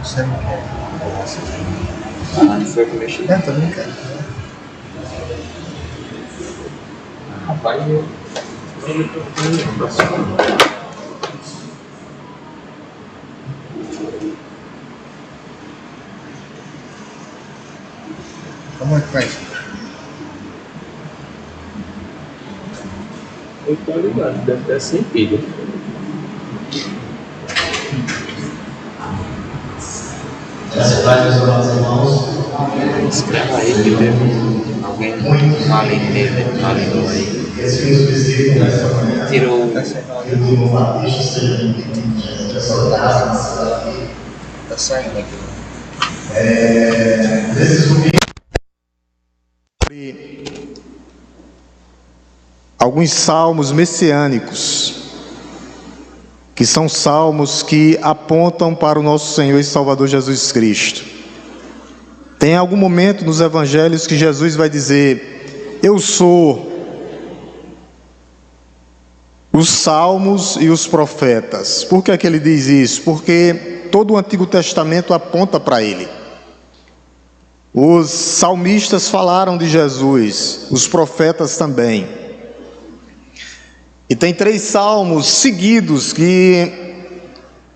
Você não quer? Não foi que mexeu. Eu também não quero. Rapaz, eu. Como é que faz? Eu tô ligado, deve ter sentido. Essa parte dos nossos irmãos. Escreva aí que teve alguém maligno aí. Tirou. Tá saindo aqui. Alguns salmos messiânicos, que são salmos que apontam para o nosso Senhor e Salvador Jesus Cristo. Tem algum momento nos evangelhos que Jesus vai dizer: eu sou os salmos e os profetas. Por que é que ele diz isso? Porque todo o Antigo Testamento aponta para ele. Os salmistas falaram de Jesus, os profetas também. E tem 3 salmos seguidos que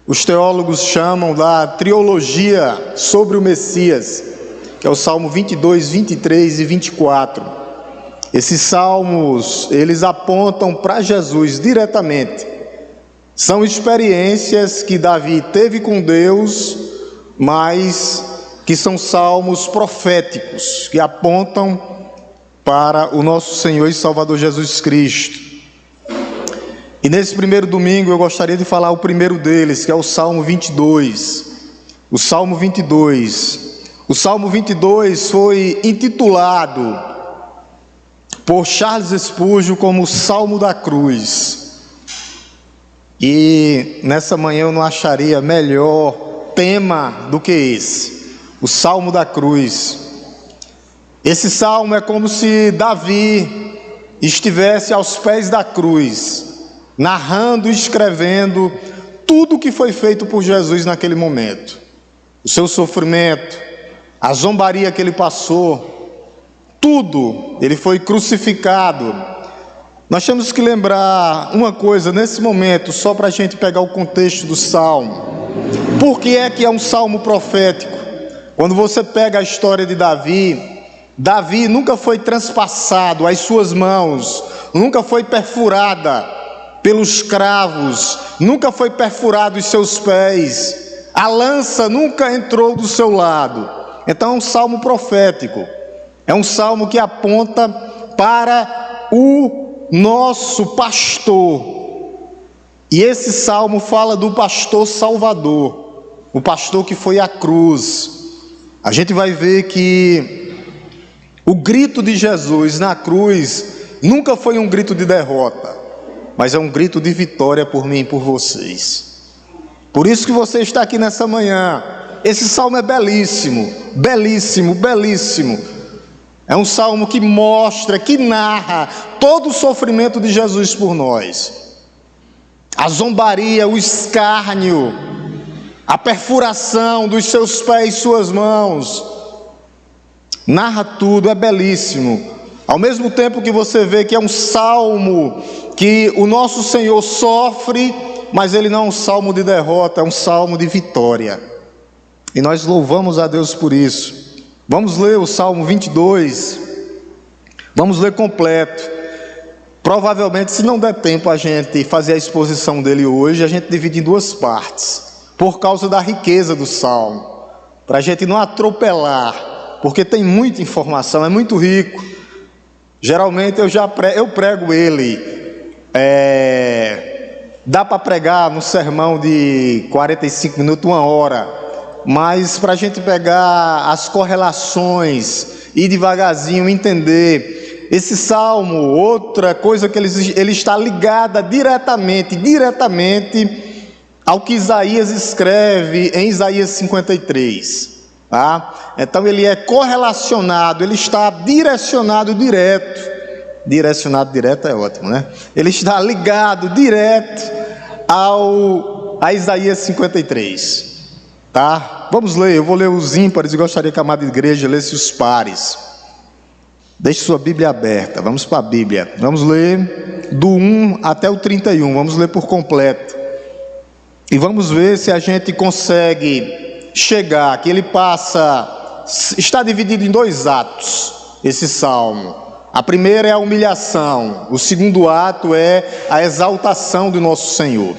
os teólogos chamam da trilogia sobre o Messias, que é o Salmo 22, 23 e 24. Esses salmos, eles apontam para Jesus diretamente. São experiências que Davi teve com Deus, mas que são salmos proféticos, que apontam para o nosso Senhor e Salvador Jesus Cristo. E nesse primeiro domingo eu gostaria de falar o primeiro deles, que é o Salmo 22. O Salmo 22. O Salmo 22 foi intitulado por Charles Spurgeon como o Salmo da Cruz. E nessa manhã eu não acharia melhor tema do que esse, o Salmo da Cruz. Esse salmo é como se Davi estivesse aos pés da cruz, narrando e escrevendo tudo o que foi feito por Jesus naquele momento. O seu sofrimento, a zombaria que ele passou, tudo. Ele foi crucificado. Nós temos que lembrar uma coisa nesse momento, só para a gente pegar o contexto do salmo. Por que é um salmo profético? Quando você pega a história de Davi, Davi nunca foi transpassado, as suas mãos nunca foi perfurada pelos cravos, nunca foi perfurado os seus pés, a lança nunca entrou do seu lado. Então é um salmo profético, é um salmo que aponta para o nosso pastor. E esse salmo fala do pastor salvador, o pastor que foi à cruz. A gente vai ver que o grito de Jesus na cruz nunca foi um grito de derrota, mas é um grito de vitória por mim e por vocês. Por isso que você está aqui nessa manhã. Esse salmo é belíssimo, belíssimo, belíssimo. É um salmo que mostra, que narra todo o sofrimento de Jesus por nós. A zombaria, o escárnio, a perfuração dos seus pés e suas mãos. Narra tudo, é belíssimo. Ao mesmo tempo que você vê que é um salmo que o nosso Senhor sofre, mas ele não é um salmo de derrota, é um salmo de vitória. E nós louvamos a Deus por isso. Vamos ler o Salmo 22. Vamos ler completo. Provavelmente, se não der tempo a gente fazer a exposição dele hoje, a gente divide em 2 partes, por causa da riqueza do salmo, para a gente não atropelar, porque tem muita informação, é muito rico. Geralmente eu prego ele, dá para pregar no sermão de 45 minutos, 1 hora, mas para a gente pegar as correlações e devagarzinho entender esse salmo, outra coisa que ele está ligada diretamente ao que Isaías escreve em Isaías 53. Tá? Então ele é correlacionado, ele está direcionado direto é ótimo, né? Ele está ligado direto a Isaías 53. tá? Vamos ler, eu vou ler os ímpares e gostaria que a amada igreja lesse os pares. Deixe sua Bíblia aberta, vamos para a Bíblia. Vamos ler do 1 até o 31, vamos ler por completo. E vamos ver se a gente consegue chegar, que ele está dividido em 2 atos, esse salmo. A primeira é a humilhação, o segundo ato é a exaltação do nosso Senhor.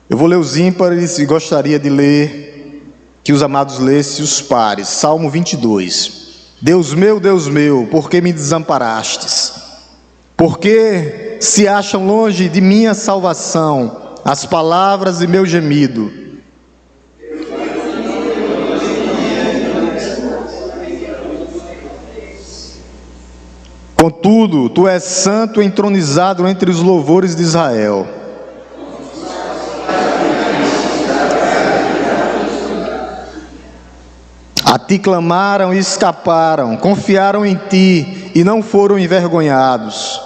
Eu vou ler os ímpares e gostaria de ler, que os amados lessem os pares. Salmo 22. Deus meu, por que me desamparastes? Por que se acham longe de minha salvação as palavras de meu gemido? Contudo, tu és santo, entronizado entre os louvores de Israel. A ti clamaram e escaparam, confiaram em ti e não foram envergonhados.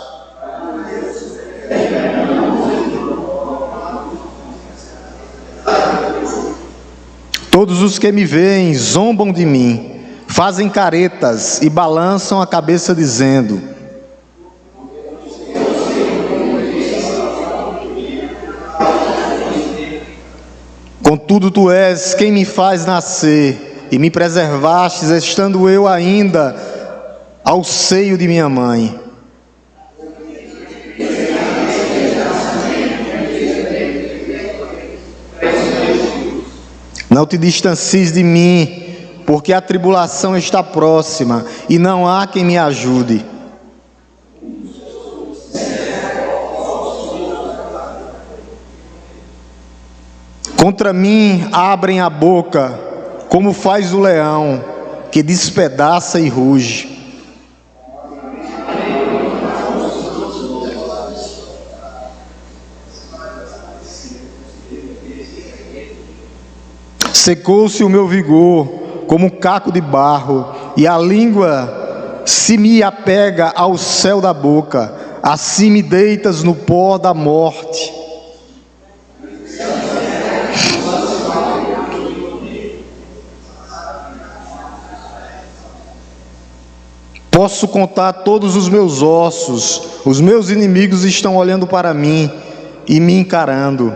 Todos os que me veem zombam de mim, fazem caretas e balançam a cabeça dizendo: contudo tu és quem me faz nascer e me preservastes, estando eu ainda ao seio de minha mãe. Não te distancies de mim, porque a tribulação está próxima e não há quem me ajude. Contra mim abrem a boca, como faz o leão, que despedaça e ruge. Secou-se o meu vigor, como um caco de barro, e a língua se me apega ao céu da boca, assim me deitas no pó da morte. Posso contar todos os meus ossos, os meus inimigos estão olhando para mim e me encarando.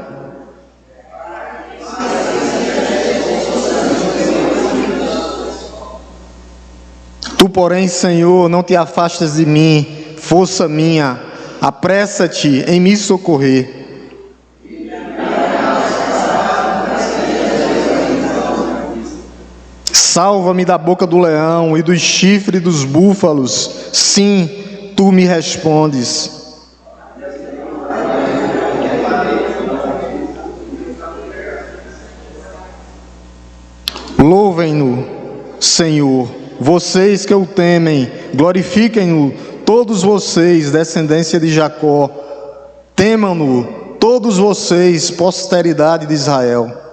Tu, porém, Senhor, não te afastas de mim, força minha, apressa-te em me socorrer. Salva-me da boca do leão e dos chifres dos búfalos. Sim, tu me respondes. Louvem-no, Senhor, vocês que o temem, glorifiquem-no, todos vocês, descendência de Jacó. Temam-no, todos vocês, posteridade de Israel.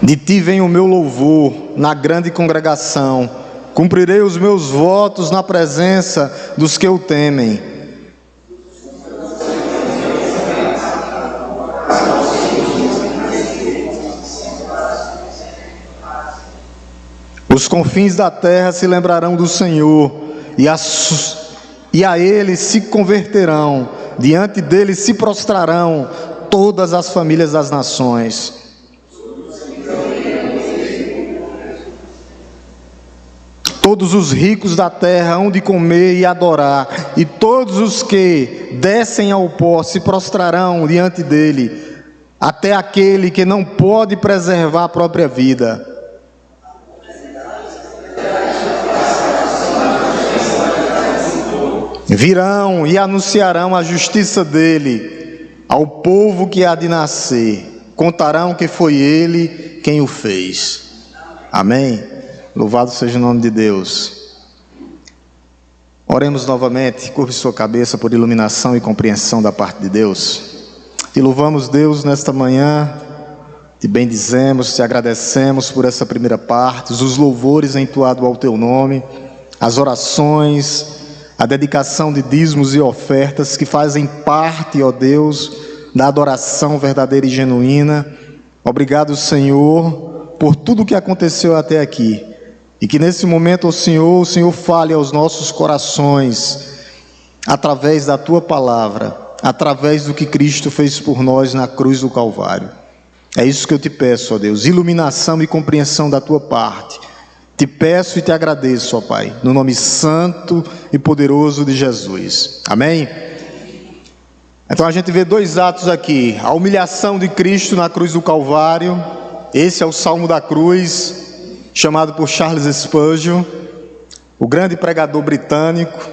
De ti vem o meu louvor na grande congregação, cumprirei os meus votos na presença dos que o temem. Os confins da terra se lembrarão do Senhor, e a Ele se converterão, diante dele se prostrarão todas as famílias das nações. Todos os ricos da terra hão de comer e adorar, e todos os que descem ao pó se prostrarão diante dele, até aquele que não pode preservar a própria vida. Virão e anunciarão a justiça dele ao povo que há de nascer, contarão que foi ele quem o fez. Amém? Louvado seja o nome de Deus. Oremos novamente, curve sua cabeça por iluminação e compreensão da parte de Deus. Te louvamos, Deus, nesta manhã, Te bendizemos, te agradecemos por essa primeira parte, os louvores entoados ao teu nome, as orações, a dedicação de dízimos e ofertas que fazem parte, ó Deus, da adoração verdadeira e genuína. Obrigado, Senhor, por tudo que aconteceu até aqui. E que nesse momento, ó Senhor, o Senhor fale aos nossos corações, através da Tua palavra, através do que Cristo fez por nós na cruz do Calvário. É isso que eu te peço, ó Deus, iluminação e compreensão da Tua parte. Te peço e te agradeço, ó Pai, no nome santo e poderoso de Jesus. Amém? Então a gente vê dois atos aqui: a humilhação de Cristo na cruz do Calvário. Esse é o Salmo da Cruz, chamado por Charles Spurgeon, o grande pregador britânico.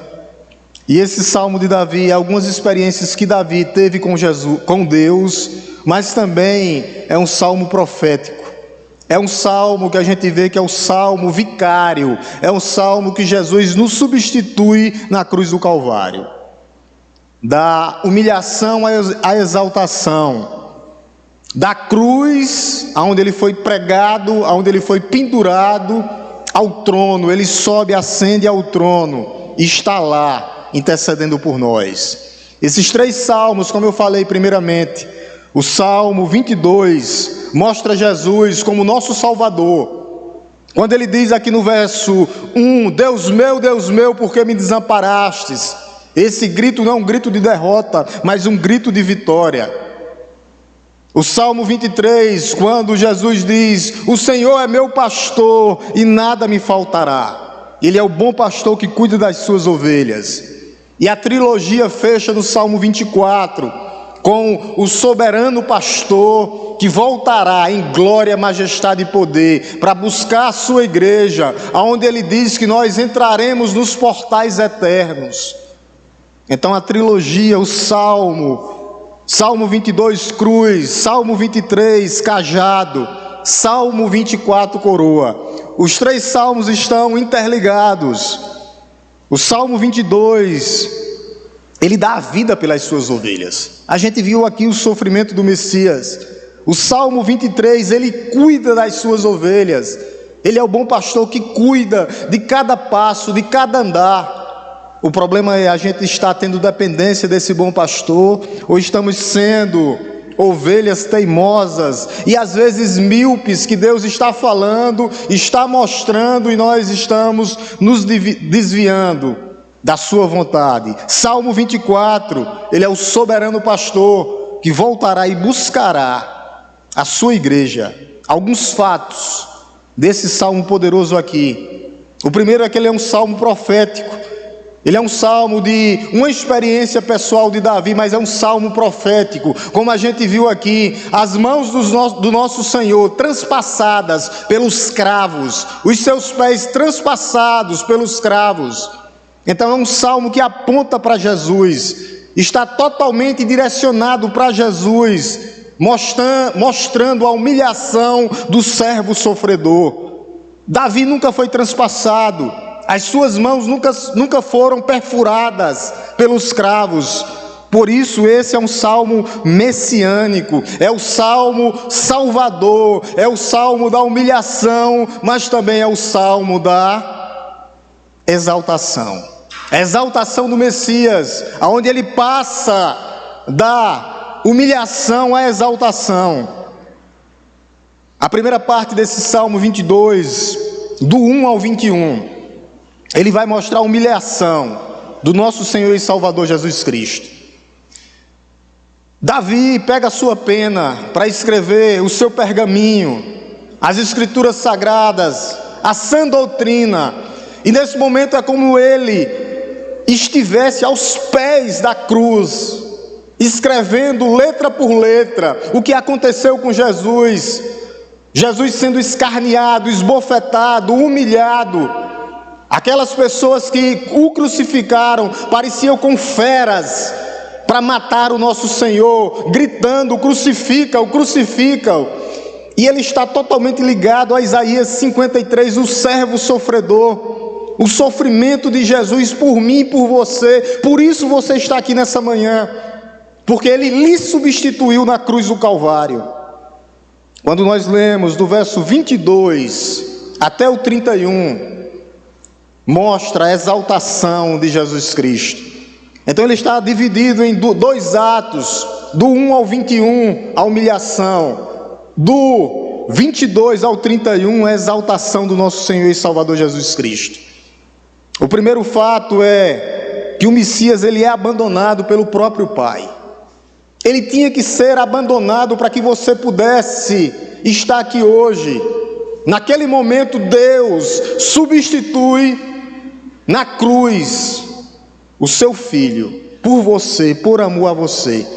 E esse Salmo de Davi, algumas experiências que Davi teve com Jesus, com Deus, mas também é um salmo profético. É um salmo que a gente vê que é o salmo vicário, é um salmo que Jesus nos substitui na cruz do Calvário. Da humilhação à exaltação, da cruz, aonde ele foi pregado, aonde ele foi pendurado, ao trono. Ele sobe, ascende ao trono, e está lá, intercedendo por nós. Esses três salmos, como eu falei primeiramente, o Salmo 22 mostra Jesus como nosso Salvador. Quando ele diz aqui no verso 1, Deus meu, por que me desamparastes? Esse grito não é um grito de derrota, mas um grito de vitória. O Salmo 23, quando Jesus diz, o Senhor é meu pastor e nada me faltará. Ele é o bom pastor que cuida das suas ovelhas. E a trilogia fecha no Salmo 24, com o soberano pastor que voltará em glória, majestade e poder para buscar a sua igreja, aonde ele diz que nós entraremos nos portais eternos. Então a trilogia, o Salmo 22, cruz, Salmo 23, cajado, Salmo 24, coroa. Os três salmos estão interligados. O Salmo 22, ele dá a vida pelas suas ovelhas. A gente viu aqui o sofrimento do Messias. O Salmo 23, ele cuida das suas ovelhas. Ele é o bom pastor que cuida de cada passo, de cada andar. O problema é a gente estar tendo dependência desse bom pastor, ou estamos sendo ovelhas teimosas e às vezes míopes, que Deus está falando, está mostrando, e nós estamos nos desviando da sua vontade. Salmo 24, ele é o soberano pastor que voltará e buscará a sua igreja. Alguns fatos desse salmo poderoso aqui. O primeiro é que ele é um salmo profético. Ele é um salmo de uma experiência pessoal de Davi, mas é um salmo profético. Como a gente viu aqui, as mãos do nosso Senhor transpassadas pelos cravos, os seus pés transpassados pelos cravos. Então é um salmo que aponta para Jesus, está totalmente direcionado para Jesus, mostrando a humilhação do servo sofredor. Davi nunca foi transpassado, as suas mãos nunca foram perfuradas pelos cravos. Por isso esse é um salmo messiânico, é o salmo salvador, é o salmo da humilhação, mas também é o salmo da exaltação. A exaltação do Messias, aonde ele passa da humilhação à exaltação. A primeira parte desse Salmo 22, do 1 ao 21, ele vai mostrar a humilhação do nosso Senhor e Salvador Jesus Cristo. Davi pega a sua pena para escrever o seu pergaminho, as escrituras sagradas, a sã doutrina, e nesse momento é como ele estivesse aos pés da cruz, escrevendo letra por letra o que aconteceu com Jesus. Jesus sendo escarneado, esbofetado, humilhado. Aquelas pessoas que o crucificaram pareciam com feras para matar o nosso Senhor, gritando, crucifica-o, crucifica-o. E ele está totalmente ligado a Isaías 53, o servo sofredor, o sofrimento de Jesus por mim e por você. Por isso você está aqui nessa manhã, porque ele lhe substituiu na cruz do Calvário. quando nós lemos do verso 22 até o 31, mostra a exaltação de Jesus Cristo. Então ele está dividido em dois atos, do 1 ao 21, a humilhação, do 22 ao 31, a exaltação do nosso Senhor e Salvador Jesus Cristo. O primeiro fato é que o Messias ele é abandonado pelo próprio Pai. Ele tinha que ser abandonado para que você pudesse estar aqui hoje. Naquele momento Deus substitui na cruz o seu Filho, por você, por amor a você.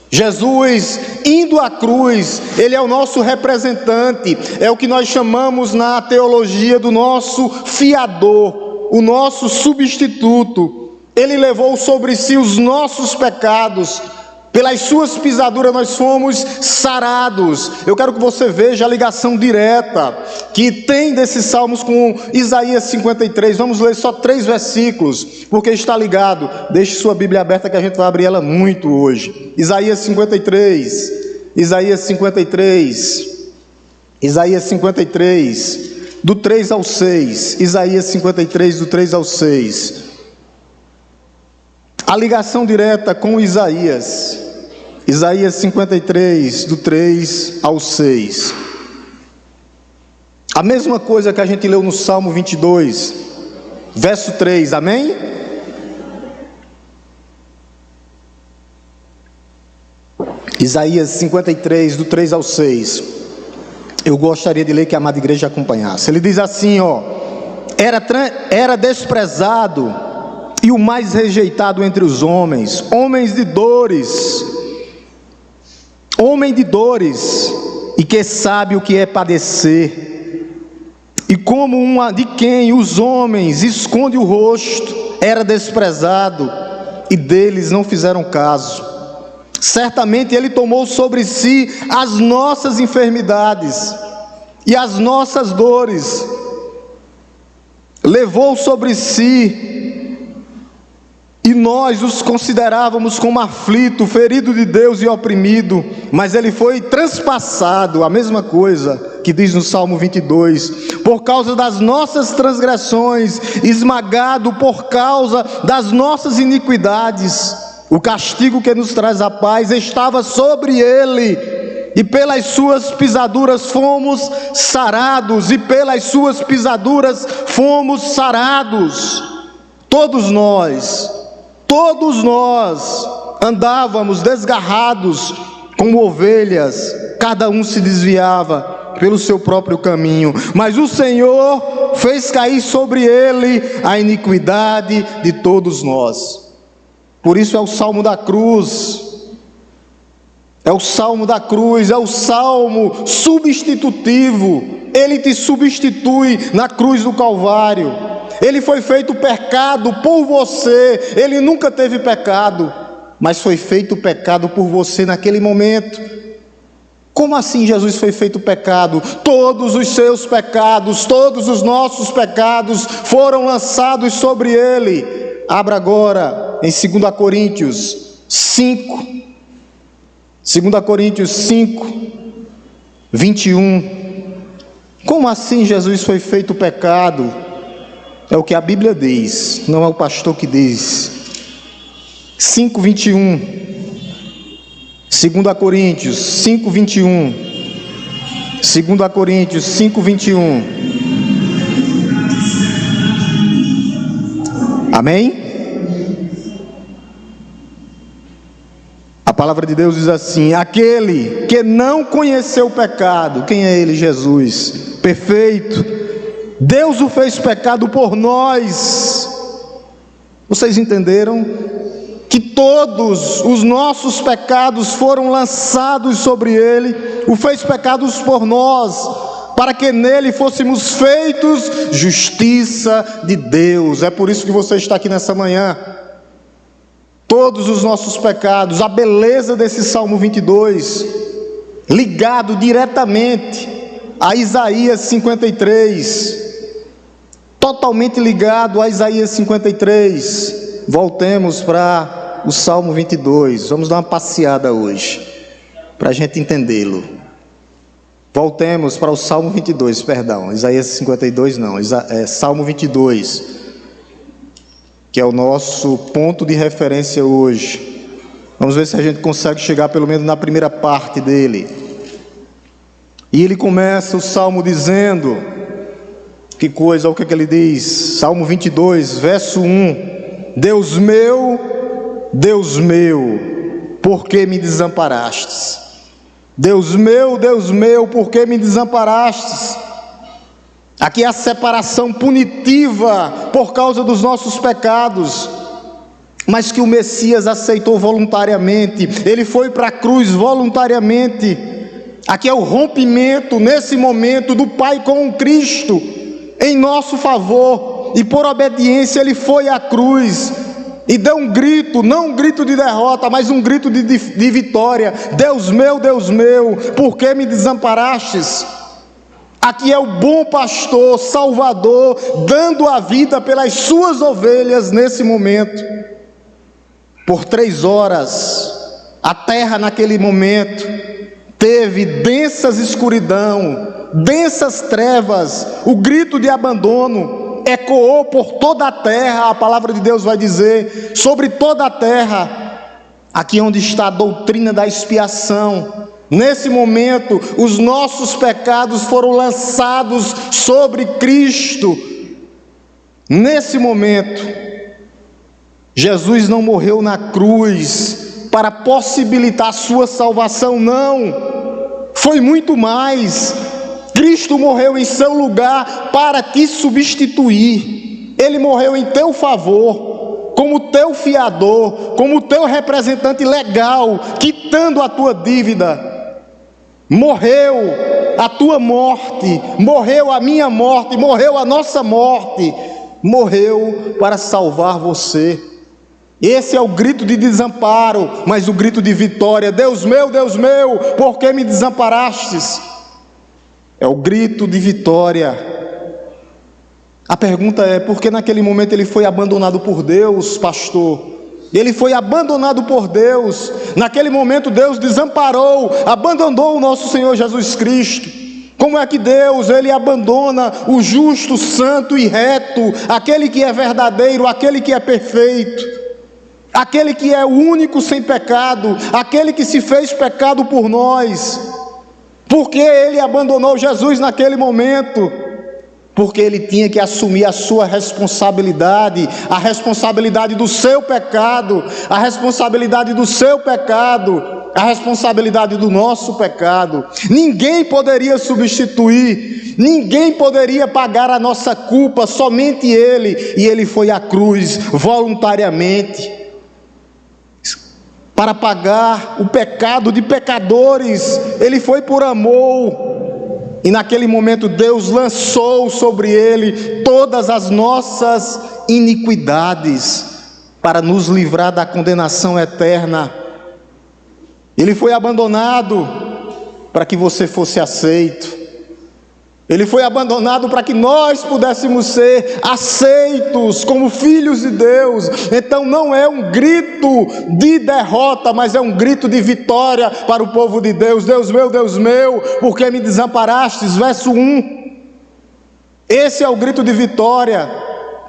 Jesus, indo à cruz, ele é o nosso representante, é o que nós chamamos na teologia do nosso fiador, o nosso substituto. Ele levou sobre si os nossos pecados, pelas suas pisaduras nós fomos sarados. Eu quero que você veja a ligação direta que tem desses salmos com Isaías 53. Vamos ler só 3 versículos, porque está ligado. Deixe sua Bíblia aberta que a gente vai abrir ela muito hoje. Isaías 53, Isaías 53, Isaías 53, do 3 ao 6, Isaías 53, do 3 ao 6. A ligação direta com Isaías. Isaías 53, do 3 ao 6. A mesma coisa que a gente leu no Salmo 22, verso 3, amém? Isaías 53, do 3 ao 6. Eu gostaria de ler que a amada igreja acompanhasse. Ele diz assim, era desprezado e o mais rejeitado entre os homens, homem de dores, e que sabe o que é padecer, e como de quem os homens escondem o rosto, era desprezado, e deles não fizeram caso. Certamente ele tomou sobre si as nossas enfermidades, e as nossas dores, levou sobre si, e nós os considerávamos como aflito, ferido de Deus e oprimido, mas ele foi transpassado, a mesma coisa que diz no Salmo 22, por causa das nossas transgressões, esmagado por causa das nossas iniquidades. O castigo que nos traz a paz estava sobre ele, e pelas suas pisaduras fomos sarados, e pelas suas pisaduras fomos sarados. Todos nós andávamos desgarrados como ovelhas, cada um se desviava pelo seu próprio caminho, mas o Senhor fez cair sobre ele a iniquidade de todos nós. Por isso é o Salmo da cruz, é o Salmo da cruz, é o Salmo substitutivo. Ele te substitui na cruz do Calvário. Ele foi feito pecado por você. Ele nunca teve pecado, mas foi feito pecado por você naquele momento. Como assim Jesus foi feito pecado? Todos os seus pecados, todos os nossos pecados foram lançados sobre ele. Abra agora em 2 Coríntios 5, 2 Coríntios 5, 21. Como assim Jesus foi feito pecado? É o que a Bíblia diz, não é o pastor que diz. 5, 21. 2 Coríntios 5, 21. 2 Coríntios 5, 21. Amém? A palavra de Deus diz assim: aquele que não conheceu o pecado, quem é ele? Jesus, perfeito, Deus o fez pecado por nós. Vocês entenderam? Que todos os nossos pecados foram lançados sobre ele, o fez pecados por nós, para que nele fôssemos feitos justiça de Deus. É por isso que você está aqui nessa manhã. Todos os nossos pecados, a beleza desse Salmo 22, ligado diretamente a Isaías 53, totalmente ligado a Isaías 53. Voltemos para o Salmo 22, vamos dar uma passeada hoje, para a gente entendê-lo. Voltemos para o Salmo 22, perdão. Isaías 52 não, Salmo 22, que é o nosso ponto de referência hoje. Vamos ver se a gente consegue chegar pelo menos na primeira parte dele. E ele começa o Salmo dizendo, que coisa, olha o que ele diz, Salmo 22, verso 1, Deus meu, por que me desamparastes? Deus meu, por que me desamparastes? Aqui é a separação punitiva por causa dos nossos pecados, mas que o Messias aceitou voluntariamente, ele foi para a cruz voluntariamente. Aqui é o rompimento, nesse momento, do Pai com o Cristo, em nosso favor, e por obediência ele foi à cruz, e deu um grito, não um grito de derrota, mas um grito de vitória. Deus meu, por que me desamparastes? Aqui é o bom pastor, salvador, dando a vida pelas suas ovelhas nesse momento. Por 3 horas, a terra naquele momento teve densas escuridão, densas trevas, o grito de abandono ecoou por toda a terra. A palavra de Deus vai dizer, sobre toda a terra. Aqui onde está a doutrina da expiação, nesse momento os nossos pecados foram lançados sobre Cristo. Nesse momento, Jesus não morreu na cruz para possibilitar a sua salvação, não, foi muito mais. Cristo morreu em seu lugar para te substituir. Ele morreu em teu favor, como teu fiador, como teu representante legal, quitando a tua dívida. Morreu a tua morte, morreu a minha morte, morreu a nossa morte, morreu para salvar você. Esse é o grito de desamparo, mas o grito de vitória. Deus meu, por que me desamparastes? É o grito de vitória. A pergunta é, por que naquele momento ele foi abandonado por Deus, pastor? Ele foi abandonado por Deus. Naquele momento Deus desamparou, abandonou o nosso Senhor Jesus Cristo. Como é que Deus, ele abandona o justo, santo e reto, aquele que é verdadeiro, aquele que é perfeito, aquele que é o único sem pecado, aquele que se fez pecado por nós? Porque ele abandonou Jesus naquele momento? Porque ele tinha que assumir a sua responsabilidade, a responsabilidade do seu pecado, a responsabilidade do seu pecado, a responsabilidade do nosso pecado. Ninguém poderia substituir, ninguém poderia pagar a nossa culpa, somente ele. E ele foi à cruz voluntariamente, para pagar o pecado de pecadores. Ele foi por amor. E naquele momento Deus lançou sobre ele todas as nossas iniquidades, para nos livrar da condenação eterna. Ele foi abandonado para que você fosse aceito. Ele foi abandonado para que nós pudéssemos ser aceitos como filhos de Deus. Então não é um grito de derrota, mas é um grito de vitória para o povo de Deus. Deus meu, por que me desamparastes? Verso 1. Esse é o grito de vitória,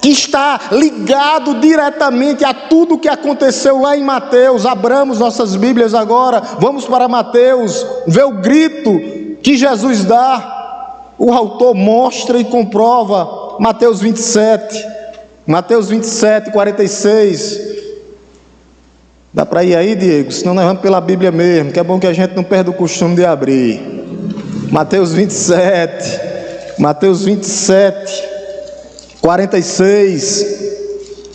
que está ligado diretamente a tudo que aconteceu lá em Mateus. Abramos nossas Bíblias agora, vamos para Mateus, ver o grito que Jesus dá. O autor mostra e comprova. Mateus 27, 46. Dá para ir aí, Diego? Senão nós vamos pela Bíblia mesmo, que é bom que a gente não perde o costume de abrir. Mateus 27, 46.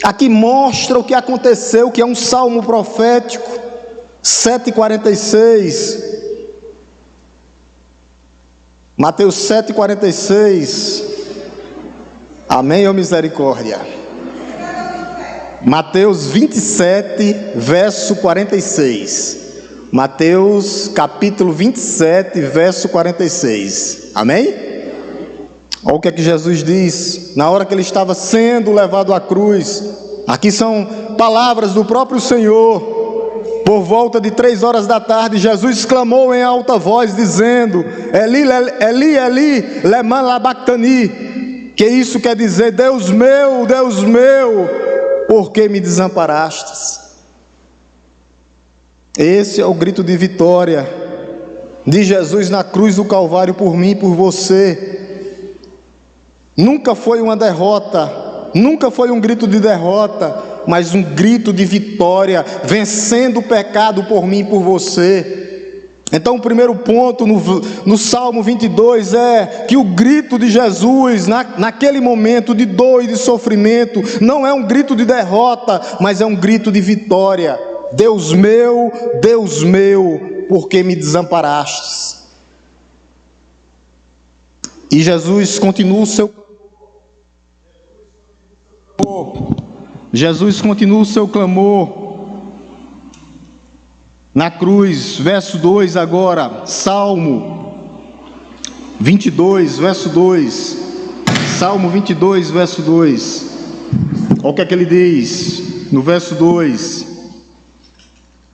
Aqui mostra o que aconteceu, que é um salmo profético. 7,46. Mateus 7,46. Amém ou misericórdia? Mateus 27, verso 46. Mateus capítulo 27, verso 46. Amém? Olha o que é que Jesus diz na hora que ele estava sendo levado à cruz. Aqui são palavras do próprio Senhor. por volta de 3 horas da tarde, Jesus clamou em alta voz, dizendo: Eli, Eli, Eli, lema sabachthani, que isso quer dizer: Deus meu, por que me desamparastes? Esse é o grito de vitória de Jesus na cruz do Calvário por mim e por você. Nunca foi uma derrota, nunca foi um grito de derrota, mas um grito de vitória, vencendo o pecado por mim e por você. Então o primeiro ponto no Salmo 22 é que o grito de Jesus naquele momento de dor e de sofrimento não é um grito de derrota, mas é um grito de vitória. Deus meu, por que me desamparastes? E Jesus continua o seu clamor na cruz. Verso 2 agora, Salmo 22, verso 2. Salmo 22, verso 2. Olha o que é que ele diz no verso 2: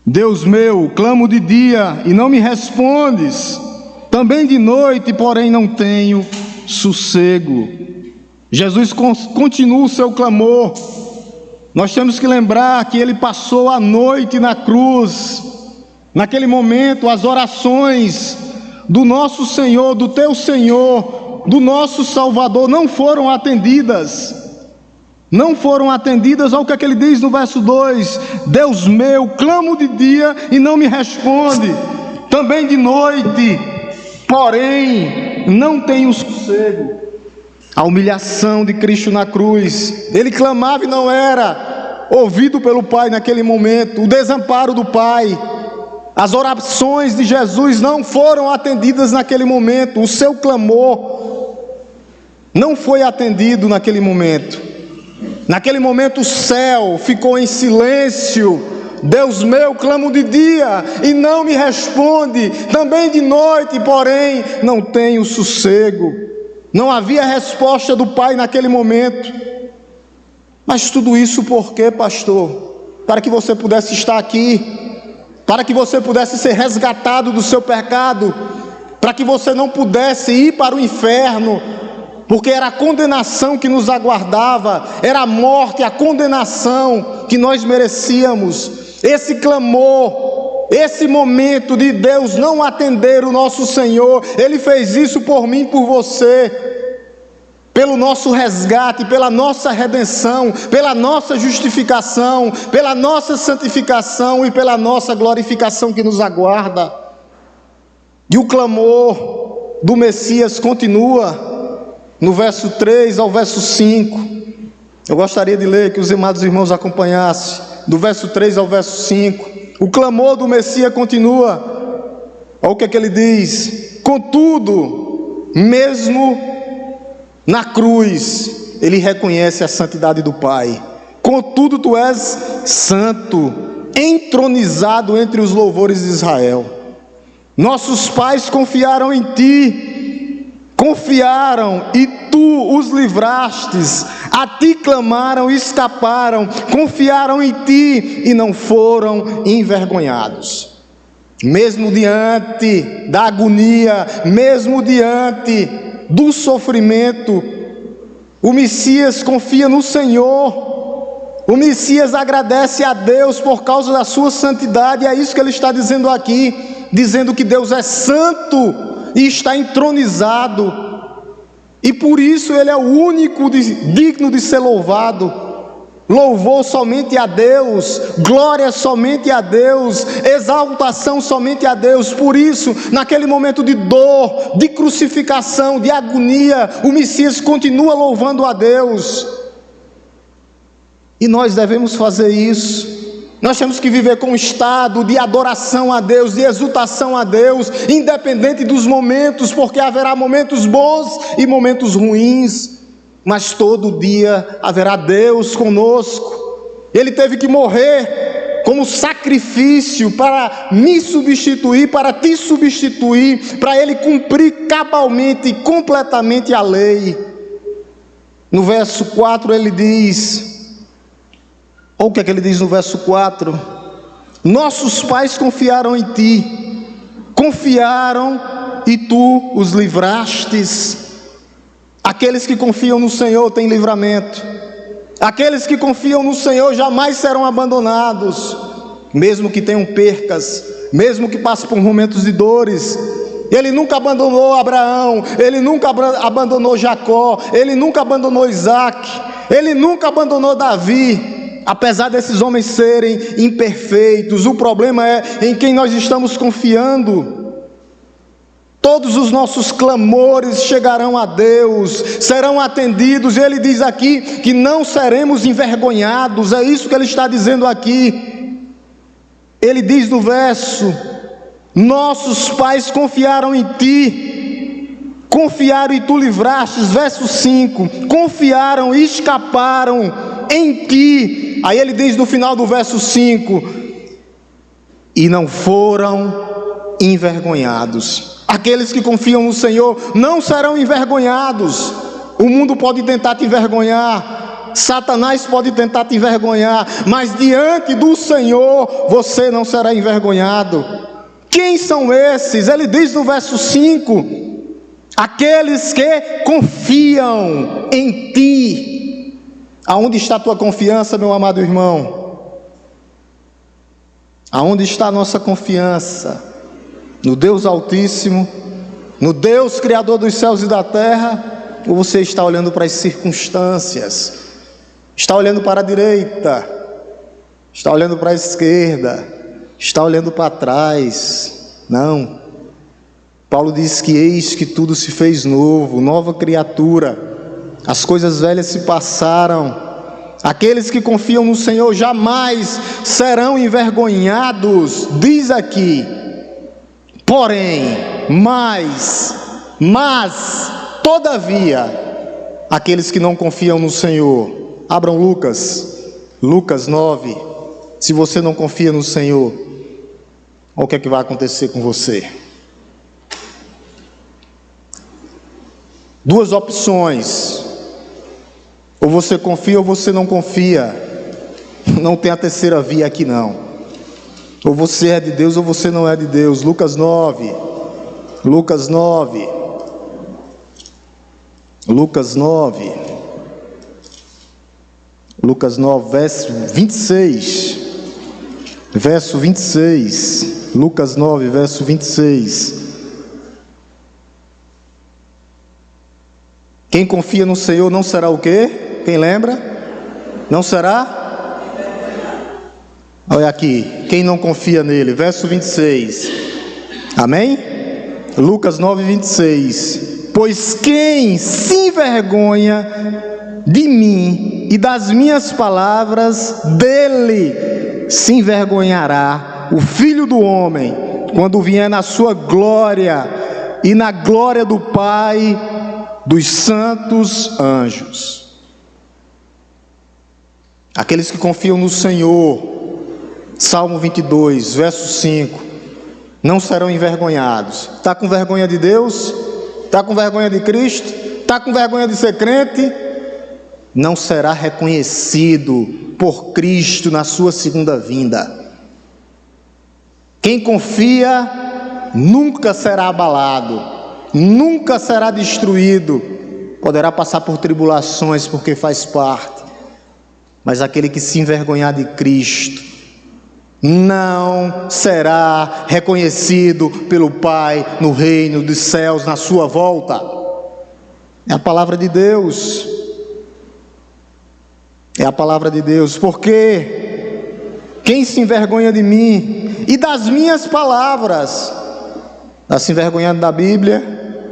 Deus meu, clamo de dia e não me respondes, também de noite, porém não tenho sossego. Jesus continua o seu clamor. Nós temos que lembrar que ele passou a noite na cruz. Naquele momento, as orações do nosso Senhor, do teu Senhor, do nosso Salvador não foram atendidas. Não foram atendidas. Olha o que é que ele diz no verso 2: Deus meu, clamo de dia e não me responde, também de noite, porém não tenho sossego. A humilhação de Cristo na cruz. Ele clamava e não era ouvido pelo Pai naquele momento. O desamparo do Pai. As orações de Jesus não foram atendidas naquele momento. O seu clamor não foi atendido naquele momento. Naquele momento o céu ficou em silêncio. Deus meu, clamo de dia e não me responde, também de noite, porém não tenho sossego. Não havia resposta do Pai naquele momento. Mas tudo isso por quê, pastor? Para que você pudesse estar aqui, para que você pudesse ser resgatado do seu pecado, para que você não pudesse ir para o inferno, porque era a condenação que nos aguardava, era a morte, a condenação que nós merecíamos. Esse clamor, esse momento de Deus não atender o nosso Senhor, Ele fez isso por mim e por você, pelo nosso resgate, pela nossa redenção, pela nossa justificação, pela nossa santificação e pela nossa glorificação que nos aguarda. E o clamor do Messias continua no verso 3 ao verso 5. Eu gostaria de ler, que os amados irmãos acompanhassem, do verso 3 ao verso 5. O clamor do Messias continua. Olha o que é que ele diz: contudo, mesmo na cruz, ele reconhece a santidade do Pai. Contudo, tu és santo, entronizado entre os louvores de Israel. Nossos pais confiaram em ti, confiaram e tu os livrastes. A ti clamaram e escaparam, confiaram em ti e não foram envergonhados. Mesmo diante da agonia, mesmo diante do sofrimento, o Messias confia no Senhor. O Messias agradece a Deus por causa da sua santidade. É isso que ele está dizendo aqui, dizendo que Deus é santo e está entronizado, e por isso ele é o único digno de ser louvado. Louvor somente a Deus, glória somente a Deus, exaltação somente a Deus. Por isso, naquele momento de dor, de crucificação, de agonia, o Messias continua louvando a Deus. E nós devemos fazer isso. Nós temos que viver com um estado de adoração a Deus, de exultação a Deus, independente dos momentos, porque haverá momentos bons e momentos ruins, mas todo dia haverá Deus conosco. Ele teve que morrer como sacrifício para me substituir, para te substituir, para Ele cumprir cabalmente e completamente a lei. No verso 4 ele diz, olha o que é que ele diz no verso 4: Nossos pais confiaram em ti, confiaram e tu os livrastes. Aqueles que confiam no Senhor têm livramento. Aqueles que confiam no Senhor jamais serão abandonados, mesmo que tenham percas, mesmo que passem por momentos de dores. Ele nunca abandonou Abraão, ele nunca abandonou Jacó, ele nunca abandonou Isaac, ele nunca abandonou Davi, apesar desses homens serem imperfeitos. O problema é em quem nós estamos confiando. Todos os nossos clamores chegarão a Deus, serão atendidos, e Ele diz aqui que não seremos envergonhados. É isso que Ele está dizendo aqui. Ele diz no verso: nossos pais confiaram em ti, confiaram e tu livrastes. Verso 5, confiaram e escaparam em ti. Aí ele diz no final do verso 5, e não foram envergonhados. Aqueles que confiam no Senhor não serão envergonhados. O mundo pode tentar te envergonhar, Satanás pode tentar te envergonhar, mas diante do Senhor você não será envergonhado. Quem são esses? Ele diz no verso 5: aqueles que confiam em ti. Aonde está a tua confiança, meu amado irmão? Aonde está a nossa confiança? No Deus Altíssimo, no Deus Criador dos céus e da terra? Ou você está olhando para as circunstâncias? Está olhando para a direita? Está olhando para a esquerda? Está olhando para trás? Não. Paulo diz que eis que tudo se fez novo, nova criatura. As coisas velhas se passaram. Aqueles que confiam no Senhor jamais serão envergonhados. Diz aqui: porém, mas, todavia, aqueles que não confiam no Senhor. Abram Lucas 9. Se você não confia no Senhor, olha o que é que vai acontecer com você. Duas opções: ou você confia ou você não confia. Não tem a terceira via aqui não. Ou você é de Deus ou você não é de Deus. Lucas 9, verso 26. Lucas 9, verso 26. Quem confia no Senhor não será o quê? Quem lembra? Não será? Olha aqui, quem não confia nele, verso 26, amém? Lucas 9, 26, pois quem se envergonha de mim e das minhas palavras, dele se envergonhará o Filho do Homem, quando vier na sua glória e na glória do Pai, dos santos anjos. Aqueles que confiam no Senhor, Salmo 22, verso 5, não serão envergonhados. Está com vergonha de Deus? Está com vergonha de Cristo? Está com vergonha de ser crente? Não será reconhecido por Cristo na sua segunda vinda. Quem confia nunca será abalado, nunca será destruído. Poderá passar por tribulações porque faz parte, mas aquele que se envergonhar de Cristo não será reconhecido pelo Pai no reino dos céus, na sua volta. É a palavra de Deus. É a palavra de Deus. Porque quem se envergonha de mim e das minhas palavras, está se envergonhando da Bíblia,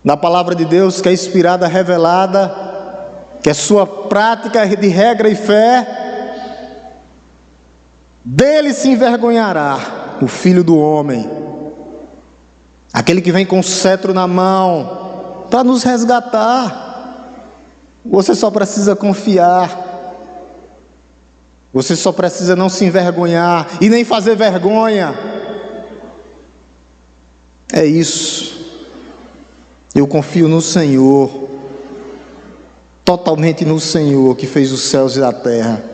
da palavra de Deus que é inspirada, revelada, que é sua prática de regra e fé. Dele se envergonhará o Filho do Homem, aquele que vem com o cetro na mão para nos resgatar. Você só precisa confiar, você só precisa não se envergonhar e nem fazer vergonha. É isso. Eu confio no Senhor, totalmente no Senhor que fez os céus e a terra.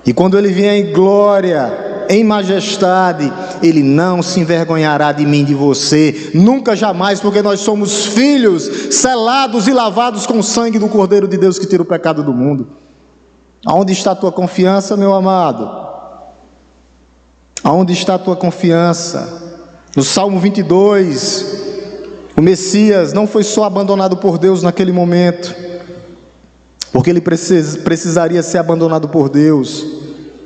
E quando Ele vier em glória, em majestade, Ele não se envergonhará de mim, de você, nunca jamais, porque nós somos filhos, selados e lavados com o sangue do Cordeiro de Deus que tira o pecado do mundo. Aonde está a tua confiança, meu amado? Aonde está a tua confiança? No Salmo 22, o Messias não foi só abandonado por Deus naquele momento, porque ele precisaria ser abandonado por Deus,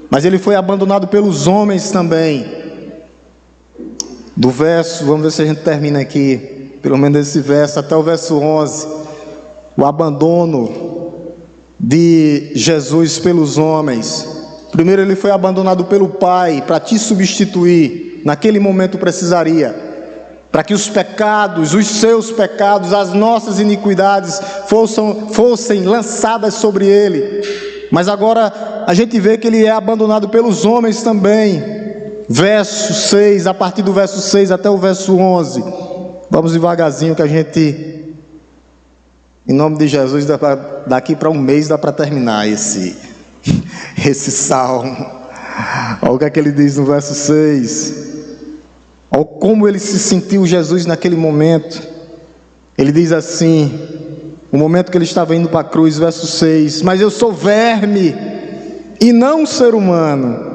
mas ele foi abandonado pelos homens também. Do verso, vamos ver se a gente termina aqui, pelo menos esse verso, até o verso 11, o abandono de Jesus pelos homens. Primeiro ele foi abandonado pelo Pai, para te substituir, naquele momento precisaria, para que os pecados, os seus pecados, as nossas iniquidades fossem lançadas sobre ele. Mas agora a gente vê que ele é abandonado pelos homens também. Verso 6, a partir do verso 6 até o verso 11. Vamos devagarzinho que a gente, em nome de Jesus, daqui para um mês dá para terminar esse salmo. Olha o que é que ele diz no verso 6. Olha como ele se sentiu, Jesus, naquele momento. Ele diz assim, o momento que ele estava indo para a cruz, verso 6: mas eu sou verme e não um ser humano.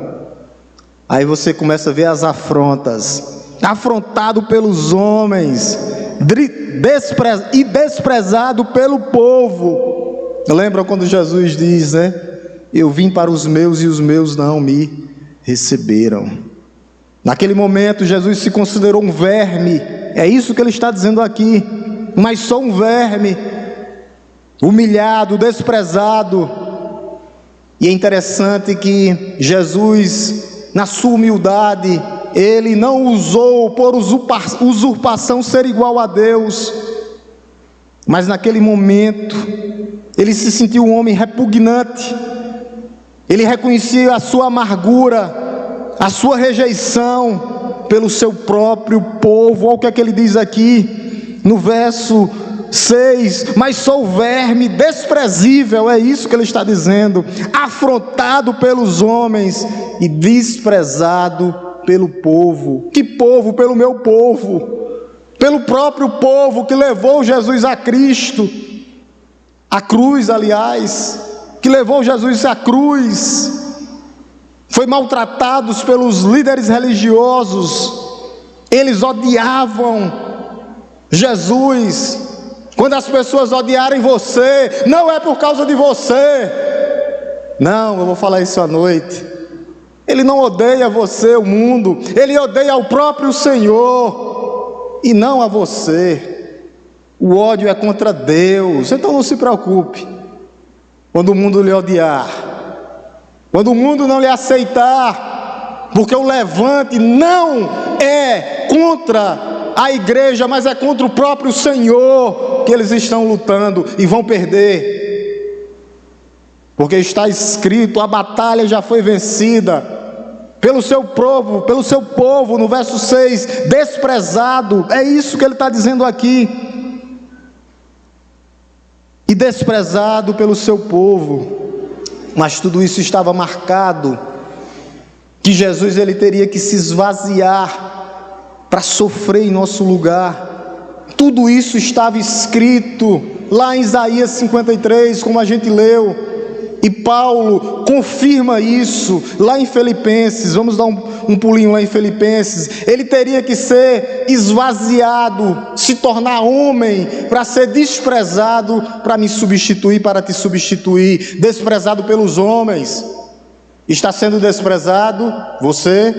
Aí você começa a ver as afrontas, afrontado pelos homens e desprezado pelo povo. Lembram quando Jesus diz, né? Eu vim para os meus e os meus não me receberam. Naquele momento Jesus se considerou um verme, é isso que ele está dizendo aqui, mas só um verme, humilhado, desprezado. E é interessante que Jesus, na sua humildade, ele não usou por usurpação ser igual a Deus, mas naquele momento ele se sentiu um homem repugnante. Ele reconhecia a sua amargura, a sua rejeição pelo seu próprio povo. Olha o que é que ele diz aqui no verso 6: mas sou verme desprezível, é isso que ele está dizendo, afrontado pelos homens e desprezado pelo povo. Que povo? Pelo meu povo, pelo próprio povo que levou Jesus a Cristo, a cruz, aliás, que levou Jesus à cruz. Foi maltratados pelos líderes religiosos, eles odiavam Jesus. Quando as pessoas odiarem você, não é por causa de você. Não, eu vou falar isso à noite. Ele não odeia você, o mundo, ele odeia o próprio Senhor, e não a você. O ódio é contra Deus, então não se preocupe quando o mundo lhe odiar, quando o mundo não lhe aceitar, porque o levante não é contra a igreja, mas é contra o próprio Senhor que eles estão lutando e vão perder, porque está escrito: a batalha já foi vencida pelo seu povo, no verso 6, desprezado. É isso que ele está dizendo aqui, e desprezado pelo seu povo. Mas tudo isso estava marcado, que Jesus ele teria que se esvaziar para sofrer em nosso lugar. Tudo isso estava escrito lá em Isaías 53, como a gente leu, e Paulo confirma isso lá em Filipenses. Vamos dar um pulinho lá em Filipenses. Ele teria que ser esvaziado, se tornar homem, para ser desprezado, para me substituir, para te substituir. Desprezado pelos homens. Está sendo desprezado você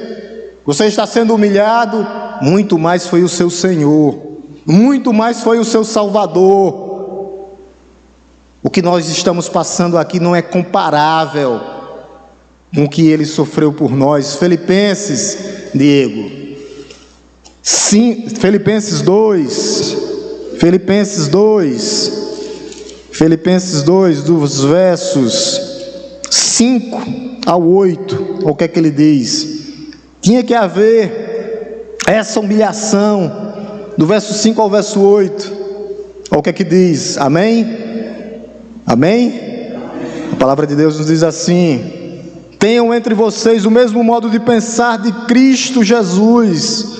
está sendo humilhado. Muito mais foi o seu Senhor, muito mais foi o seu Salvador. O que nós estamos passando aqui não é comparável com o que ele sofreu por nós. Filipenses, Diego, sim, Filipenses 2, dos versos 5 ao 8, o que é que ele diz? Tinha que haver essa humilhação, do verso 5 ao verso 8, o que é que diz? Amém? Amém? A palavra de Deus nos diz assim: Tenham entre vocês o mesmo modo de pensar de Cristo Jesus,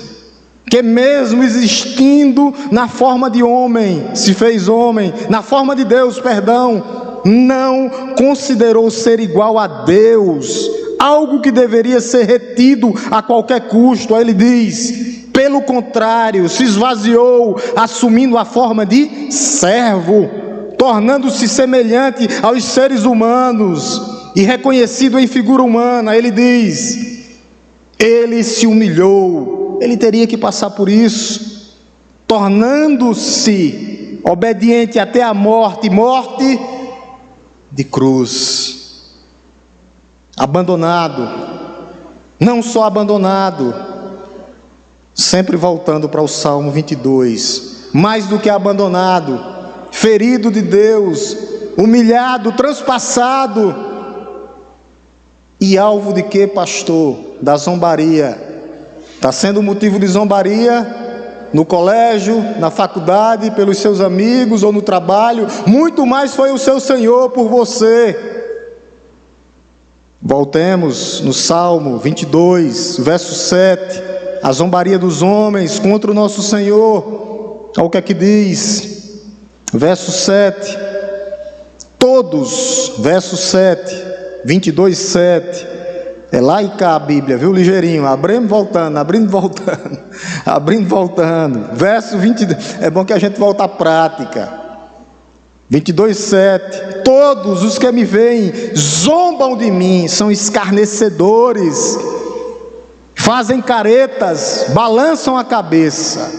que mesmo existindo na forma de homem, se fez homem, na forma de Deus, perdão, não considerou ser igual a Deus, algo que deveria ser retido a qualquer custo. Aí ele diz: pelo contrário, se esvaziou, assumindo a forma de servo, tornando-se semelhante aos seres humanos e reconhecido em figura humana. Ele diz: ele se humilhou, ele teria que passar por isso, tornando-se obediente até a morte, morte de cruz. Abandonado, não só abandonado, sempre voltando para o Salmo 22, mais do que abandonado, ferido de Deus, humilhado, transpassado, e alvo de quê, pastor? Da zombaria. Está sendo motivo de zombaria no colégio, na faculdade, pelos seus amigos ou no trabalho. Muito mais foi o seu Senhor por você. Voltemos no Salmo 22, verso 7. A zombaria dos homens contra o nosso Senhor. Olha o que é que diz. Verso 7. Todos, verso 7, 22, 7. É lá e cá a Bíblia, viu, ligeirinho, abrindo, voltando, abrindo, voltando, abrindo, voltando. Verso 22, é bom que a gente volta à prática. 22, 7. Todos os que me veem zombam de mim, são escarnecedores, fazem caretas, balançam a cabeça.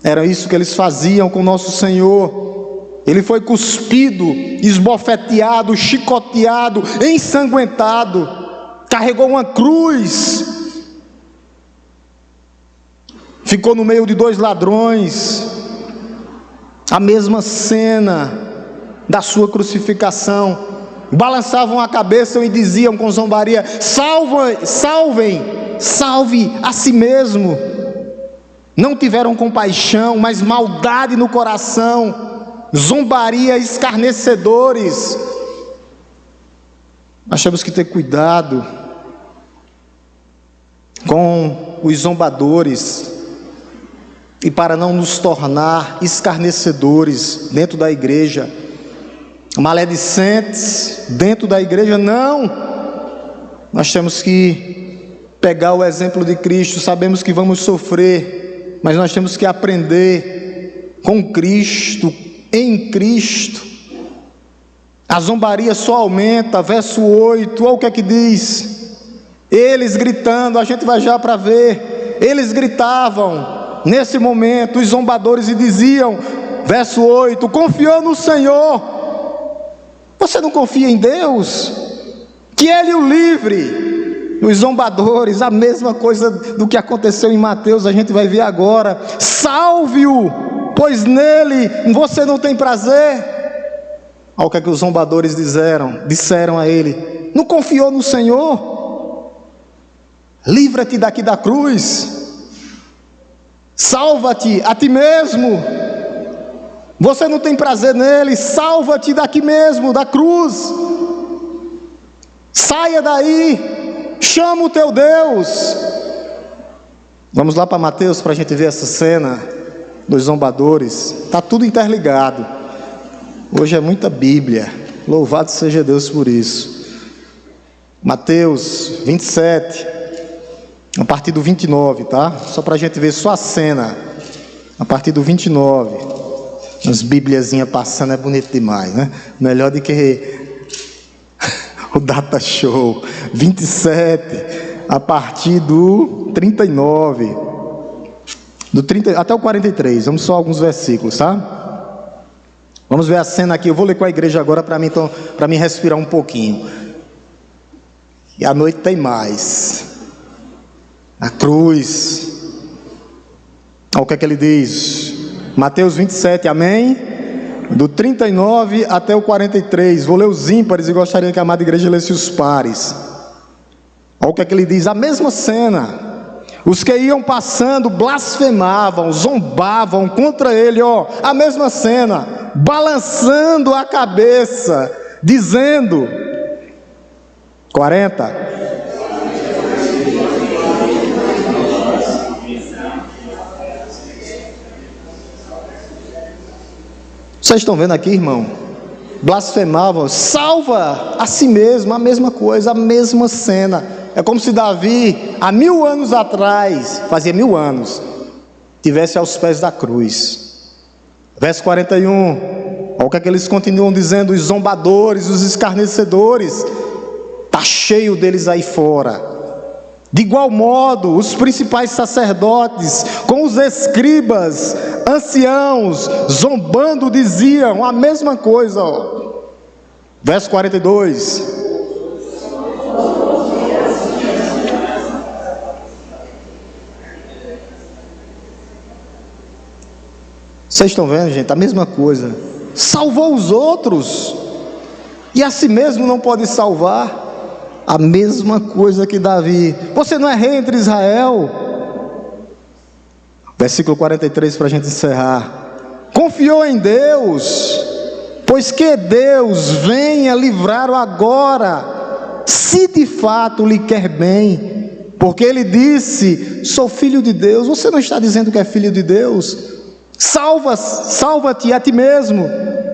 Era isso que eles faziam com nosso Senhor. Ele foi cuspido, esbofeteado, chicoteado, ensanguentado, carregou uma cruz, ficou no meio de 2 ladrões. A mesma cena da sua crucificação. Balançavam a cabeça e diziam com zombaria: salve a si mesmo. Não tiveram compaixão, mas maldade no coração. Zombaria, escarnecedores. Nós temos que ter cuidado com os zombadores, e para não nos tornar escarnecedores dentro da igreja, maledicentes dentro da igreja, não. Nós temos que pegar o exemplo de Cristo. Sabemos que vamos sofrer, mas nós temos que aprender com Cristo, em Cristo. A zombaria só aumenta. Verso 8, olha o que é que diz. Eles gritando, a gente vai já para ver. Eles gritavam nesse momento, os zombadores, e diziam, verso 8: confiou no Senhor. Você não confia em Deus? Que Ele o livre. Os zombadores, a mesma coisa do que aconteceu em Mateus, a gente vai ver agora. Salve-o, pois nele você não tem prazer. Olha o que é que os zombadores disseram a ele: não confiou no Senhor? Livra-te daqui da cruz, salva-te a ti mesmo. Você não tem prazer nele, salva-te daqui mesmo, da cruz. Saia daí, chama o teu Deus. Vamos lá para Mateus para a gente ver essa cena dos zombadores. Está tudo interligado. Hoje é muita Bíblia, louvado seja Deus por isso. Mateus 27, a partir do 29, tá? Só para a gente ver só a cena, a partir do 29. As bibliazinhas passando é bonito demais, né? Melhor do que o Data Show. 27, a partir do 39, do 30 até o 43. Vamos só alguns versículos, tá? Vamos ver a cena aqui. Eu vou ler com a igreja agora para mim respirar um pouquinho. E à noite tem mais. A cruz. Olha o que é que ele diz. Mateus 27, amém? Do 39 até o 43. Vou ler os ímpares e gostaria que a amada igreja lesse os pares. Olha o que é que ele diz. A mesma cena. Os que iam passando blasfemavam, zombavam contra ele, ó, a mesma cena, balançando a cabeça, dizendo, 40, Vocês estão vendo aqui, irmão? Blasfemavam, salva a si mesmo, a mesma coisa, a mesma cena. É como se Davi, há 1000 anos atrás, fazia 1000 anos, tivesse aos pés da cruz. Verso 41, olha o que é que eles continuam dizendo: os zombadores, os escarnecedores, está cheio deles aí fora. De igual modo, os principais sacerdotes, com os escribas, anciãos, zombando, diziam a mesma coisa. Ó. Verso 42. Vocês estão vendo, gente? A mesma coisa. Salvou os outros e a si mesmo não pode salvar. A mesma coisa que Davi. Você não é rei entre Israel? Versículo 43 para a gente encerrar. Confiou em Deus, pois que Deus venha livrá-lo agora, se de fato lhe quer bem, porque ele disse: sou filho de Deus. Você não está dizendo que é filho de Deus? Salva-te a ti mesmo,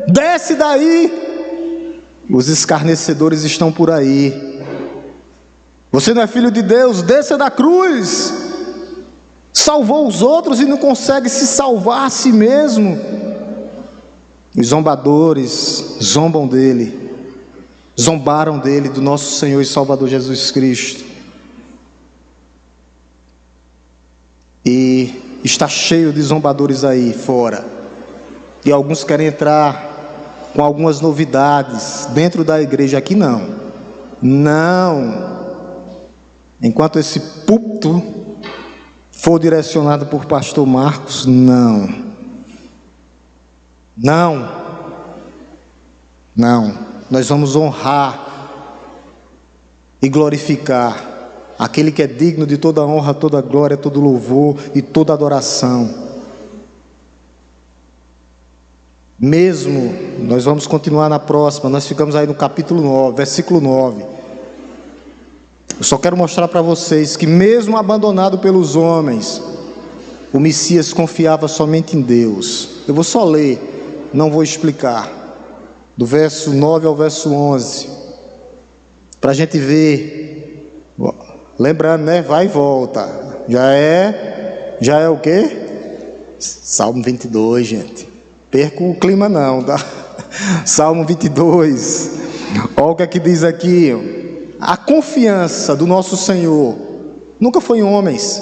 desce daí. Os escarnecedores estão por aí. Você não é filho de Deus? Desça da cruz. Salvou os outros e não consegue se salvar a si mesmo. Os zombadores zombam dele, zombaram dele, do nosso Senhor e Salvador Jesus Cristo. E está cheio de zombadores aí fora. E alguns querem entrar com algumas novidades dentro da igreja. Aqui não. Não. Enquanto esse púlpito for direcionado por pastor Marcos, não. Nós vamos honrar e glorificar aquele que é digno de toda honra, toda glória, todo louvor e toda adoração. Mesmo, nós vamos continuar na próxima. Nós ficamos aí no capítulo 9, versículo 9. Eu só quero mostrar para vocês que mesmo abandonado pelos homens, o Messias confiava somente em Deus. Eu vou só ler, não vou explicar. Do verso 9 ao verso 11. Para a gente ver. Lembrando, né? Vai e volta. Já é o quê? Salmo 22, gente. Perca o clima não, tá? Salmo 22. Olha o que é que diz aqui. A confiança do nosso Senhor nunca foi em homens,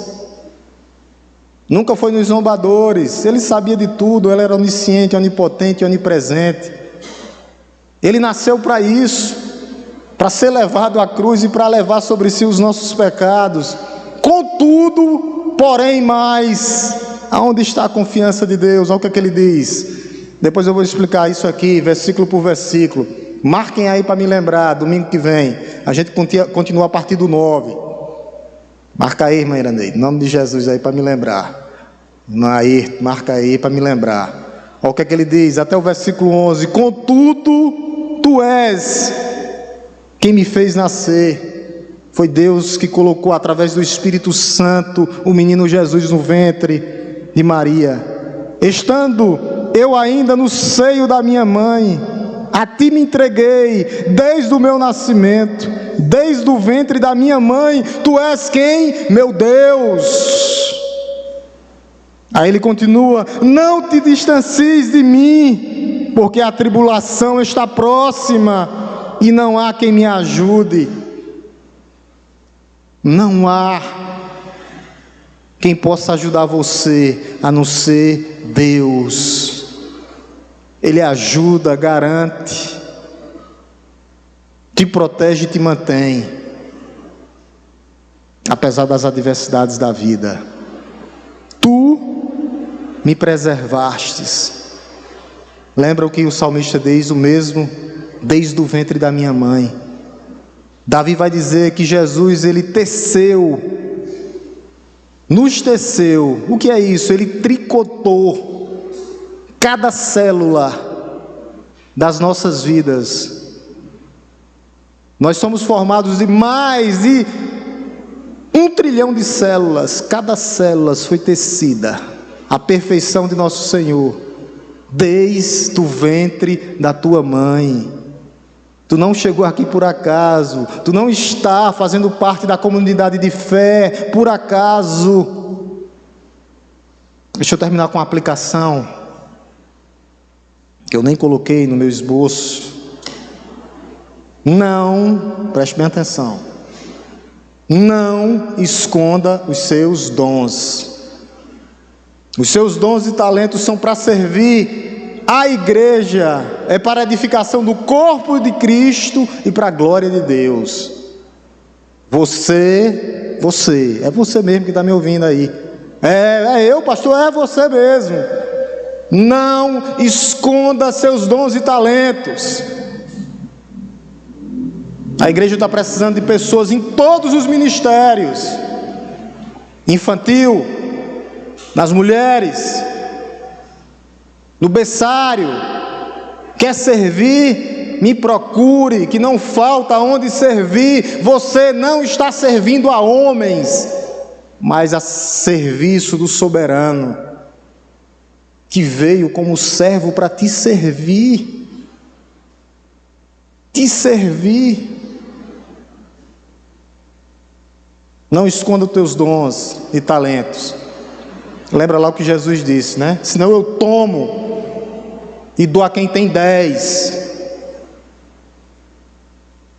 nunca foi nos zombadores. Ele sabia de tudo, ele era onisciente, onipotente, onipresente. Ele nasceu para isso, para ser levado à cruz e para levar sobre si os nossos pecados. Contudo, porém mais, aonde está a confiança de Deus? Olha o que é que ele diz. Depois eu vou explicar isso aqui, versículo por versículo. Marquem aí para me lembrar, domingo que vem. A gente continua a partir do 9. Marca aí, irmã Iraneide, em nome de Jesus aí para me lembrar. Aí, marca aí para me lembrar. Olha o que é que ele diz, até o versículo 11. Contudo, tu és quem me fez nascer. Foi Deus que colocou através do Espírito Santo o menino Jesus no ventre de Maria. Estando eu ainda no seio da minha mãe, a ti me entreguei desde o meu nascimento, desde o ventre da minha mãe. Tu és quem? Meu Deus. Aí ele continua: não te distancies de mim, porque a tribulação está próxima e não há quem me ajude. Não há quem possa ajudar você a não ser Deus. Ele ajuda, garante, te protege e te mantém, apesar das adversidades da vida. Tu me preservastes. Lembra o que o salmista diz? O mesmo desde o ventre da minha mãe. Davi vai dizer que Jesus, ele teceu, nos teceu. O que é isso? Ele tricotou cada célula das nossas vidas. Nós somos formados de mais de 1 trilhão de células. Cada célula foi tecida. A perfeição de nosso Senhor. desde o ventre da tua mãe. Tu não chegou aqui por acaso, tu não está fazendo parte da comunidade de fé por acaso. Deixa eu terminar com uma aplicação que eu nem coloquei no meu esboço. Não, preste bem atenção, não esconda os seus dons. Os seus dons e talentos são para servir a igreja, é para a edificação do corpo de Cristo e para a glória de Deus. Você, é você mesmo que está me ouvindo aí. É eu, pastor, é você mesmo. Não esconda seus dons e talentos. A igreja está precisando de pessoas em todos os ministérios: infantil, nas mulheres, no berçário. Quer servir? Me procure, que não falta onde servir. Você não está servindo a homens, mas a serviço do soberano, que veio como servo para te servir. Te servir. Não esconda os teus dons e talentos. Lembra lá o que Jesus disse, né? Senão eu tomo e dou a quem tem 10.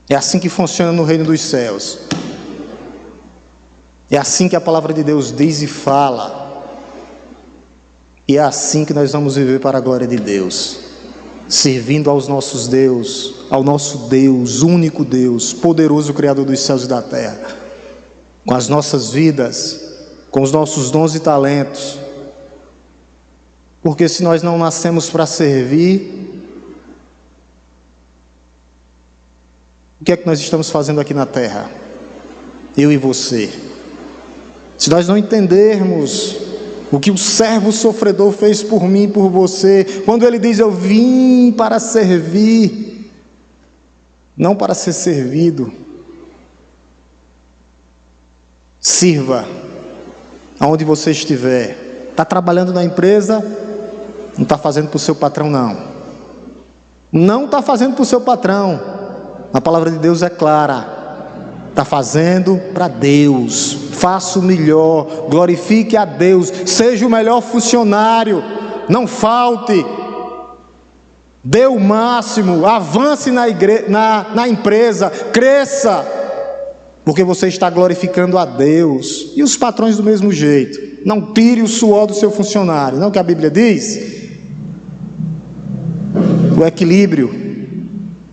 É assim que funciona no reino dos céus. É assim que a palavra de Deus diz e fala. E é assim que nós vamos viver para a glória de Deus, servindo aos nossos Deus, ao nosso Deus, único Deus, poderoso Criador dos céus e da terra, com as nossas vidas, com os nossos dons e talentos. Porque se nós não nascemos para servir, o que é que nós estamos fazendo aqui na terra? Eu e você. Se nós não entendermos o que o servo sofredor fez por mim e por você, quando ele diz: eu vim para servir, não para ser servido. Sirva aonde você estiver. Está trabalhando na empresa, não está fazendo para o seu patrão, não. Não está fazendo para o seu patrão. A palavra de Deus é clara. Está fazendo para Deus. Faça o melhor, glorifique a Deus, seja o melhor funcionário, não falte, dê o máximo, avance na empresa, cresça, porque você está glorificando a Deus. E os patrões do mesmo jeito. Não tire o suor do seu funcionário, não é o que a Bíblia diz? O equilíbrio.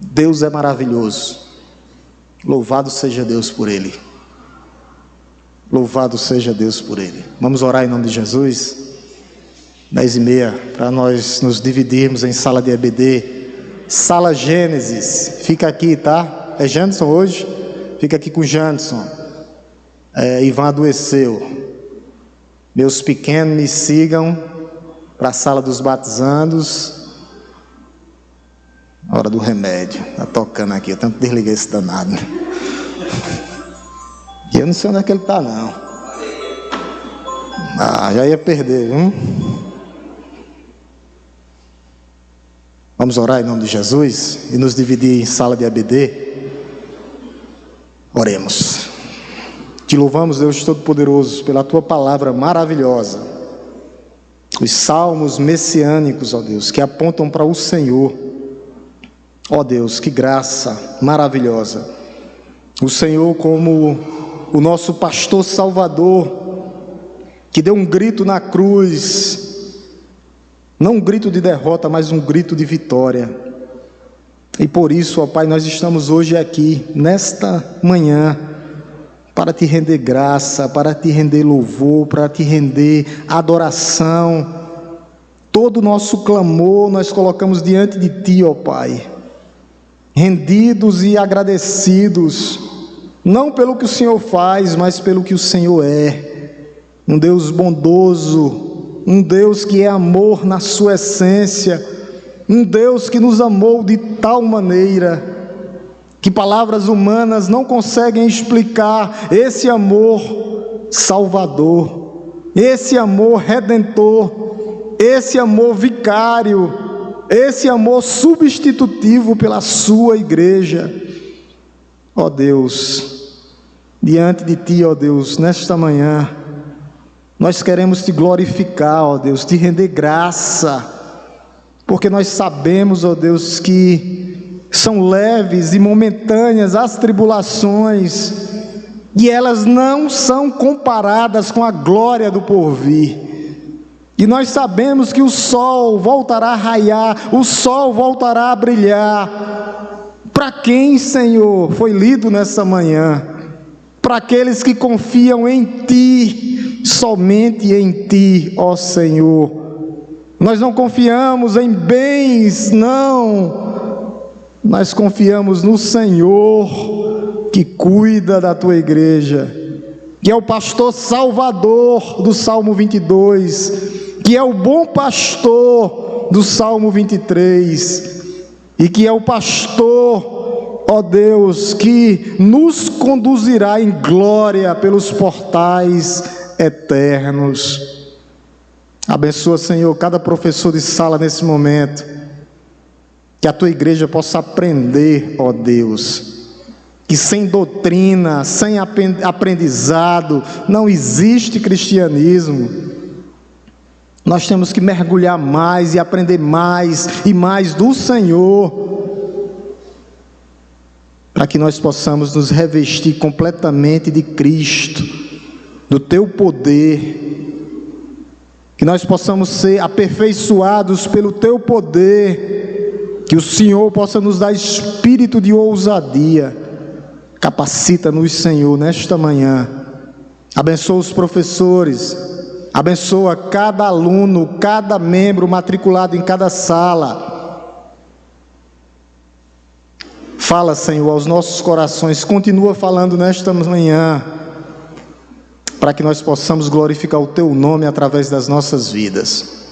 Deus é maravilhoso. Louvado seja Deus por Ele. Louvado seja Deus por Ele. Vamos orar em nome de Jesus. 10h30, para nós nos dividirmos em sala de EBD. Sala Gênesis, fica aqui, tá? É Janderson hoje? Fica aqui com o Janderson. Ivan adoeceu. Meus pequenos me sigam para a sala dos batizandos. Hora do remédio. Está tocando aqui, eu tenho que desligar esse danado. E eu não sei onde é que ele está, não. Já ia perder, viu? Vamos orar em nome de Jesus e nos dividir em sala de ABD. Oremos. Te louvamos, Deus Todo-Poderoso, pela Tua palavra maravilhosa. Os salmos messiânicos, ó Deus, que apontam para o Senhor. Ó Deus, que graça maravilhosa. O Senhor como o nosso pastor salvador, que deu um grito na cruz, não um grito de derrota, mas um grito de vitória. E por isso, ó Pai, nós estamos hoje aqui, nesta manhã, para Te render graça, para Te render louvor, para Te render adoração. Todo o nosso clamor nós colocamos diante de Ti, ó Pai, rendidos e agradecidos, não pelo que o Senhor faz, mas pelo que o Senhor é. Um Deus bondoso, um Deus que é amor na sua essência, um Deus que nos amou de tal maneira que palavras humanas não conseguem explicar esse amor salvador, esse amor redentor, esse amor vicário, esse amor substitutivo pela sua igreja. Ó Deus, diante de Ti, ó Deus, nesta manhã, nós queremos Te glorificar, ó Deus, Te render graça, porque nós sabemos, ó Deus, que são leves e momentâneas as tribulações, e elas não são comparadas com a glória do porvir. E nós sabemos que o sol voltará a raiar, o sol voltará a brilhar. Para quem, Senhor, foi lido nessa manhã? Para aqueles que confiam em Ti, somente em Ti, ó Senhor. Nós não confiamos em bens, não. Nós confiamos no Senhor, que cuida da Tua igreja, que é o pastor salvador do Salmo 22, que é o bom pastor do Salmo 23, e que é o pastor, ó Deus, que nos conduzirá em glória pelos portais eternos. Abençoa, Senhor, cada professor de sala nesse momento, que a Tua igreja possa aprender, ó Deus, que sem doutrina, sem aprendizado, não existe cristianismo. Nós temos que mergulhar mais e aprender mais e mais do Senhor, para que nós possamos nos revestir completamente de Cristo, do Teu poder, que nós possamos ser aperfeiçoados pelo Teu poder, que o Senhor possa nos dar espírito de ousadia. Capacita-nos, Senhor, nesta manhã. Abençoa os professores, abençoa cada aluno, cada membro matriculado em cada sala. Fala, Senhor, aos nossos corações, continua falando nesta manhã, para que nós possamos glorificar o Teu nome através das nossas vidas.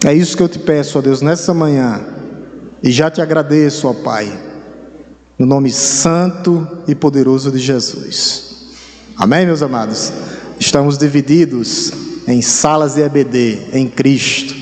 É isso que eu Te peço, ó Deus, nessa manhã, e já Te agradeço, ó Pai, no nome santo e poderoso de Jesus. Amém, meus amados? Estamos divididos em salas de EBD, em Cristo.